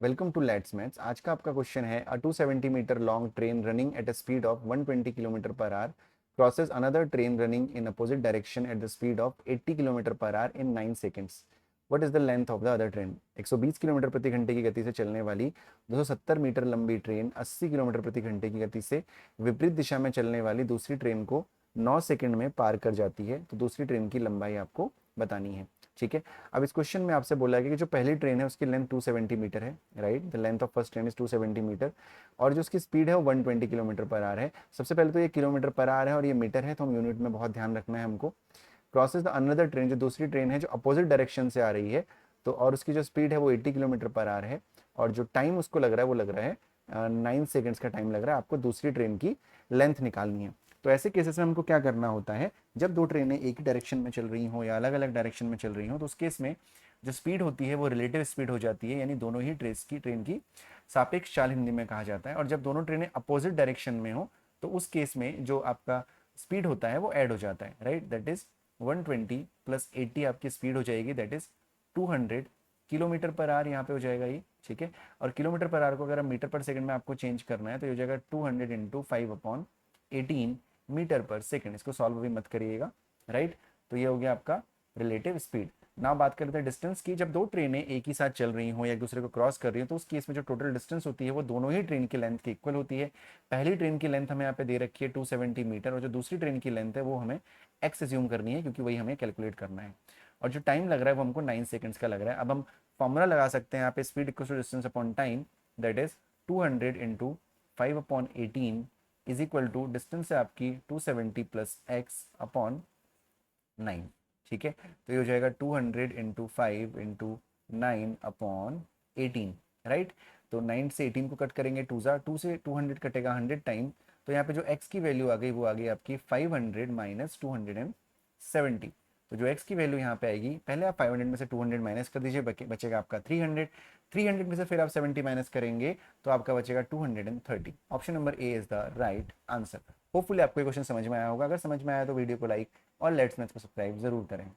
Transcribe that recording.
Welcome to let's maths. आज का आपका क्वेश्चन है a 270 metre long train running at a speed of 120 kilometre per hour crosses another train running in opposite direction at the speed of 80 kilometre per hour in 9 seconds. What is the length of the other train? 120 kilometre प्रति घंटे की गति से चलने वाली 270 metre लंबी train 80 kilometre प्रति घंटे की गति से विपरीत दिशा में चलने वाली दूसरी ट्रेन को 9 सेकंड में पार कर जाती है। तो दूसरी ट्रेन की लंबाई आपको बतानी है। ठीक है। अब इस क्वेश्चन में आपसे बोला गया कि जो पहली ट्रेन है उसकी लेंथ 270 मीटर है, right. The length of first train is 270 metre और जो उसकी स्पीड है वो 120 किलोमीटर पर आवर है। सबसे पहले तो ये किलोमीटर पर आवर है और ये मीटर है, तो हम यूनिट में बहुत ध्यान रखना है हमको। क्रॉसेस द अनदर ट्रेन, जो दूसरी ट्रेन है जो अपोजिट डायरेक्शन से आ रही है, तो और उसकी जो स्पीड है वो 80 किलोमीटर पर आवर है और जो टाइम उसको लग रहा है वो लग रहा है 9 सेकेंड्स का टाइम लग रहा है। आपको दूसरी ट्रेन की लेंथ निकालनी है। तो ऐसे केसेस में हमको क्या करना होता है, जब दो ट्रेनें एक ही डायरेक्शन में चल रही हो या अलग अलग डायरेक्शन में चल रही हो, तो उस केस में जो स्पीड होती है वो रिलेटिव स्पीड हो जाती है, यानी दोनों ही ट्रेन की सापेक्ष चाल हिंदी में कहा जाता है। और जब दोनों ट्रेनें अपोजिट डायरेक्शन में हो तो उस केस में जो आपका स्पीड होता है वो ऐड हो जाता है, राइट। दैट इज 120 प्लस 80 आपकी स्पीड हो जाएगी, that is 200 kilometre per our यहाँ पे हो जाएगा ये। ठीक है। और किलोमीटर पर आवर को अगर हम मीटर पर सेकंड में आपको चेंज करना है तो ये हो जाएगा 200 इंटू 5/18 मीटर पर सेकंड। इसको सॉल्व भी मत करिएगा, राइट। तो ये हो गया आपका रिलेटिव स्पीड। ना बात करते हैं डिस्टेंस की। जब दो ट्रेनें एक ही साथ चल रही हो या एक दूसरे को क्रॉस कर रही हो तो उस केस में जो टोटल डिस्टेंस होती है वो दोनों ही ट्रेन की लेंथ के इक्वल होती है। पहली ट्रेन की लेंथ हमें यहाँ पे दे रखी है 270 मीटर और जो दूसरी ट्रेन की लेंथ है वो हमें एक्स एज्यूम करनी है क्योंकि वही हमें कैलकुलेट करना है। और जो टाइम लग रहा है वो हमको 9 सेकंड्स का लग रहा है। अब हम फॉर्मूला लगा सकते हैं यहाँ पे, speed equal to distance upon time, that is 200 into 5/18 is equal to distance है आपकी 270 प्लस एक्स अपॉन 9। ठीक है। तो ये हो जाएगा 200 इंटू 5/9/18, राइट। तो 9 से 18 को कट करेंगे, 2 से 200 कटेगा 100 टाइम। तो यहाँ पे जो x की वैल्यू आ गई वो आ गई आपकी 500 माइनस 270। तो जो x की वैल्यू यहाँ पे आएगी, पहले आप 500 में से 200 माइनस कर दीजिए, बचेगा आपका 300। 300 में से फिर आप 70 माइनस करेंगे तो आपका बचेगा 230। Option number A is the right answer. Hopefully आपको ये क्वेश्चन समझ में आया होगा। अगर समझ में आया तो वीडियो को लाइक और लेट्स मैथ्स को सब्सक्राइब जरूर करें।